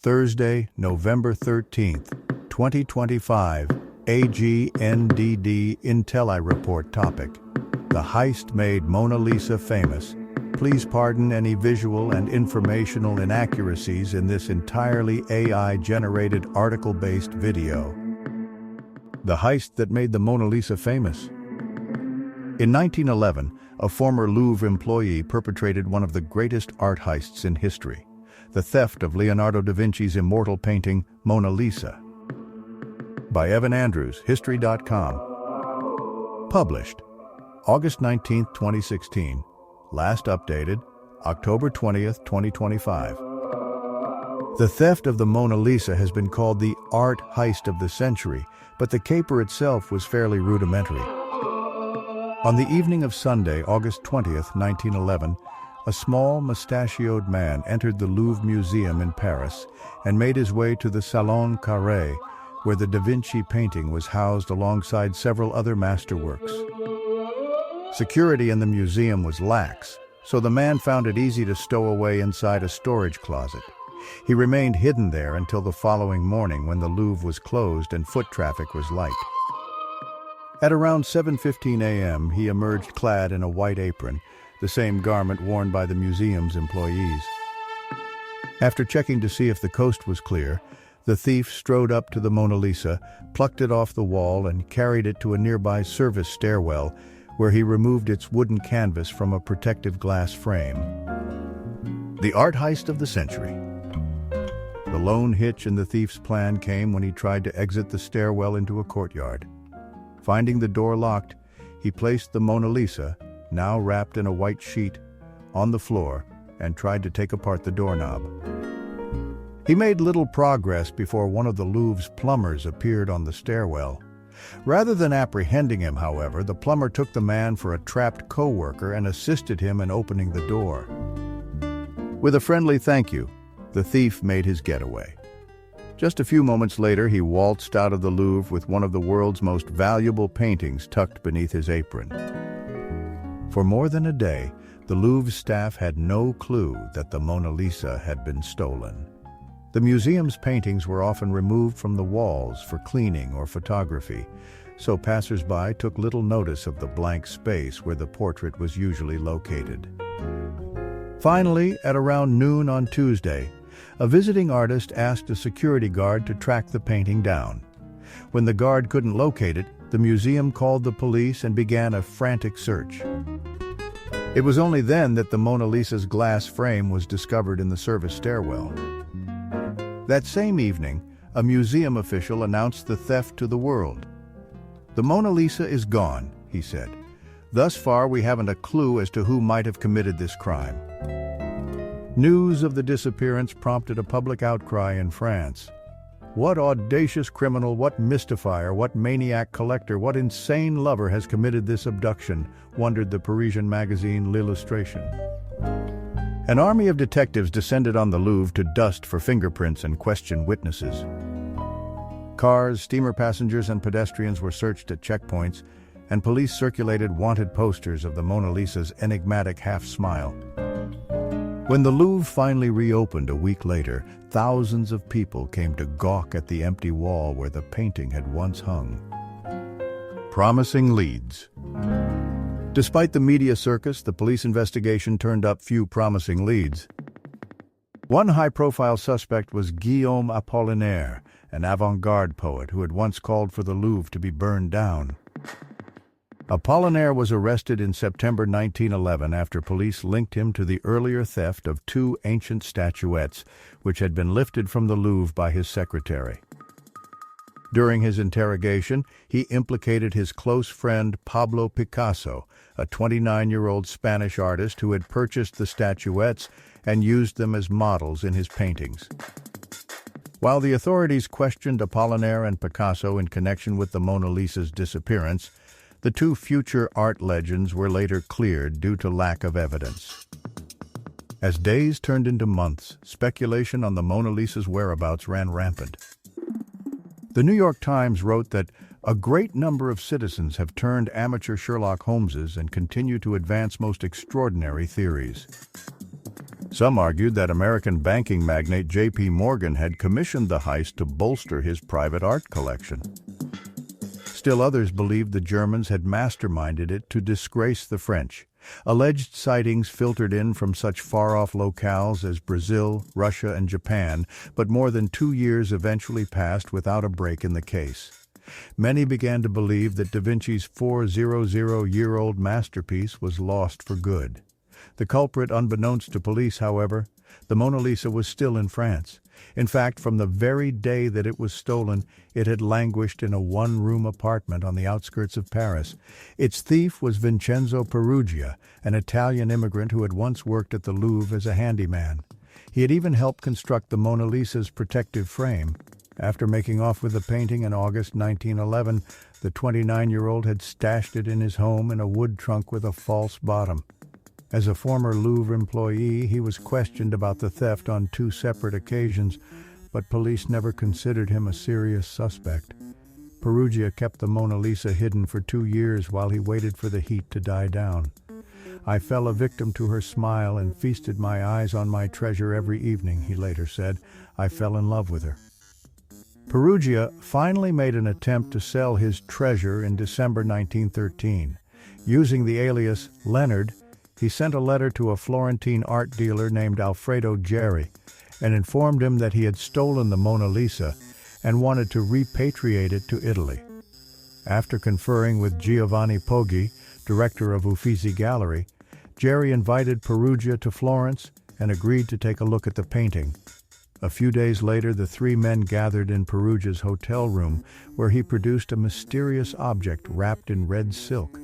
Thursday, November 13th, 2025, AGNDD intelliReport topic. The heist made Mona Lisa famous. Please pardon any visual and informational inaccuracies in this entirely AI-generated article-based video. The heist that made the Mona Lisa famous. In 1911, a former Louvre employee perpetrated one of the greatest art heists in history, the theft of Leonardo da Vinci's immortal painting, Mona Lisa. By Evan Andrews, History.com. Published August 19, 2016. Last updated October 20, 2025. The theft of the Mona Lisa has been called the art heist of the century, but the caper itself was fairly rudimentary. On the evening of Sunday, August 20th, 1911, a small, mustachioed man entered the Louvre Museum in Paris and made his way to the Salon Carré, where the Da Vinci painting was housed alongside several other masterworks. Security in the museum was lax, so the man found it easy to stow away inside a storage closet. He remained hidden there until the following morning when the Louvre was closed and foot traffic was light. At around 7:15 a.m., he emerged clad in a white apron, the same garment worn by the museum's employees. After checking to see if the coast was clear, the thief strode up to the Mona Lisa, plucked it off the wall, and carried it to a nearby service stairwell, where he removed its wooden canvas from a protective glass frame. The art heist of the century. The lone hitch in the thief's plan came when he tried to exit the stairwell into a courtyard. Finding the door locked, he placed the Mona Lisa, now wrapped in a white sheet, on the floor and tried to take apart the doorknob. He made little progress before one of the Louvre's plumbers appeared on the stairwell. Rather than apprehending him, however, the plumber took the man for a trapped co-worker and assisted him in opening the door. With a friendly thank you, the thief made his getaway. Just a few moments later, he waltzed out of the Louvre with one of the world's most valuable paintings tucked beneath his apron. For more than a day, the Louvre staff had no clue that the Mona Lisa had been stolen. The museum's paintings were often removed from the walls for cleaning or photography, so passers-by took little notice of the blank space where the portrait was usually located. Finally, at around noon on Tuesday, a visiting artist asked a security guard to track the painting down. When the guard couldn't locate it, the museum called the police and began a frantic search. It was only then that the Mona Lisa's glass frame was discovered in the service stairwell. That same evening, a museum official announced the theft to the world. "The Mona Lisa is gone," he said. "Thus far, we haven't a clue as to who might have committed this crime." News of the disappearance prompted a public outcry in France. What audacious criminal, what mystifier, what maniac collector, what insane lover has committed this abduction, wondered the Parisian magazine L'Illustration. An army of detectives descended on the Louvre to dust for fingerprints and question witnesses. Cars, steamer passengers, and pedestrians were searched at checkpoints, and police circulated wanted posters of the Mona Lisa's enigmatic half-smile. When the Louvre finally reopened a week later, thousands of people came to gawk at the empty wall where the painting had once hung. Promising leads. Despite the media circus, the police investigation turned up few promising leads. One high-profile suspect was Guillaume Apollinaire, an avant-garde poet who had once called for the Louvre to be burned down. Apollinaire was arrested in September 1911 after police linked him to the earlier theft of two ancient statuettes which had been lifted from the Louvre by his secretary. During his interrogation, he implicated his close friend Pablo Picasso, a 29-year-old Spanish artist who had purchased the statuettes and used them as models in his paintings. While the authorities questioned Apollinaire and Picasso in connection with the Mona Lisa's disappearance, the two future art legends were later cleared due to lack of evidence. As days turned into months, speculation on the Mona Lisa's whereabouts ran rampant. The New York Times wrote that a great number of citizens have turned amateur Sherlock Holmeses and continue to advance most extraordinary theories. Some argued that American banking magnate J.P. Morgan had commissioned the heist to bolster his private art collection. Still others believed the Germans had masterminded it to disgrace the French. Alleged sightings filtered in from such far-off locales as Brazil, Russia, and Japan, but more than 2 years eventually passed without a break in the case. Many began to believe that Da Vinci's 400-year-old masterpiece was lost for good. The culprit, unbeknownst to police, however, the Mona Lisa was still in France. In fact, from the very day that it was stolen, it had languished in a one-room apartment on the outskirts of Paris. Its thief was Vincenzo Peruggia, an Italian immigrant who had once worked at the Louvre as a handyman. He had even helped construct the Mona Lisa's protective frame. After making off with the painting in August 1911, the 29-year-old had stashed it in his home in a wood trunk with a false bottom. As a former Louvre employee, he was questioned about the theft on 2 separate occasions, but police never considered him a serious suspect. Peruggia kept the Mona Lisa hidden for 2 years while he waited for the heat to die down. "I fell a victim to her smile and feasted my eyes on my treasure every evening," he later said. "I fell in love with her." Peruggia finally made an attempt to sell his treasure in December 1913. Using the alias Leonard, he sent a letter to a Florentine art dealer named Alfredo Geri and informed him that he had stolen the Mona Lisa and wanted to repatriate it to Italy. After conferring with Giovanni Poggi, director of Uffizi Gallery, Geri invited Peruggia to Florence and agreed to take a look at the painting. A few days later, the 3 men gathered in Peruggia's hotel room, where he produced a mysterious object wrapped in red silk.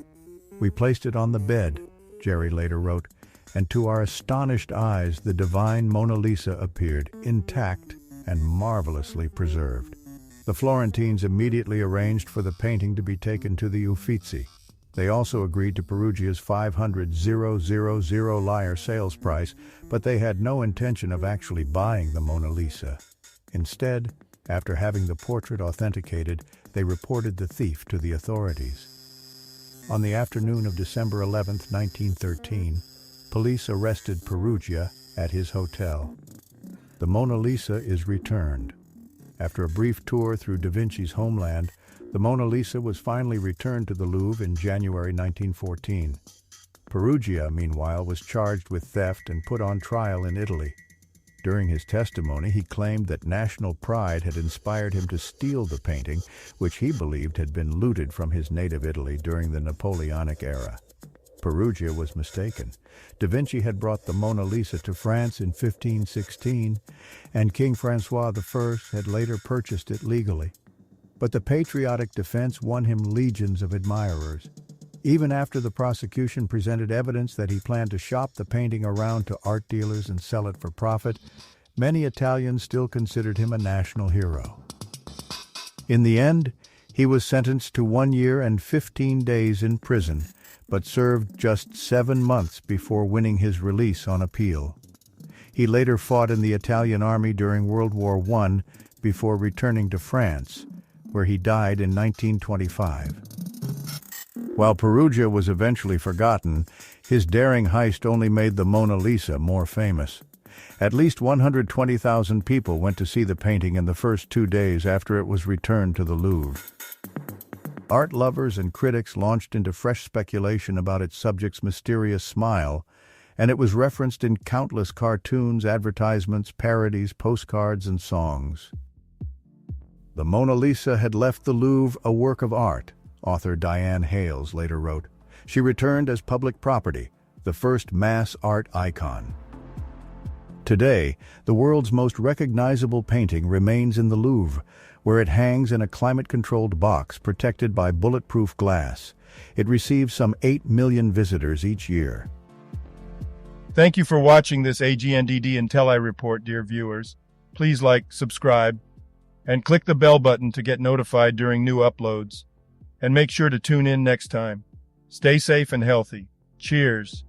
"We placed it on the bed," Geri later wrote, "and to our astonished eyes the divine Mona Lisa appeared, intact and marvelously preserved." The Florentines immediately arranged for the painting to be taken to the Uffizi. They also agreed to Peruggia's 500,000 lire sales price, but they had no intention of actually buying the Mona Lisa. Instead, after having the portrait authenticated, they reported the thief to the authorities. On the afternoon of December 11, 1913, police arrested Peruggia at his hotel. The Mona Lisa is returned. After a brief tour through Da Vinci's homeland, the Mona Lisa was finally returned to the Louvre in January 1914. Peruggia, meanwhile, was charged with theft and put on trial in Italy. During his testimony, he claimed that national pride had inspired him to steal the painting, which he believed had been looted from his native Italy during the Napoleonic era. Peruggia was mistaken. Da Vinci had brought the Mona Lisa to France in 1516, and King François I had later purchased it legally. But the patriotic defense won him legions of admirers. Even after the prosecution presented evidence that he planned to shop the painting around to art dealers and sell it for profit, many Italians still considered him a national hero. In the end, he was sentenced to 1 year and 15 days in prison, but served just 7 months before winning his release on appeal. He later fought in the Italian army during World War I before returning to France, where he died in 1925. While Peruggia was eventually forgotten, his daring heist only made the Mona Lisa more famous. At least 120,000 people went to see the painting in the first 2 days after it was returned to the Louvre. Art lovers and critics launched into fresh speculation about its subject's mysterious smile, and it was referenced in countless cartoons, advertisements, parodies, postcards, and songs. The Mona Lisa had left the Louvre a work of art, author Diane Hales later wrote. She returned as public property, the first mass art icon. Today, the world's most recognizable painting remains in the Louvre, where it hangs in a climate-controlled box protected by bulletproof glass. It receives some 8 million visitors each year. Thank you for watching this AGNDD intelliReport, dear viewers. Please like, subscribe, and click the bell button to get notified during new uploads. And make sure to tune in next time. Stay safe and healthy. Cheers.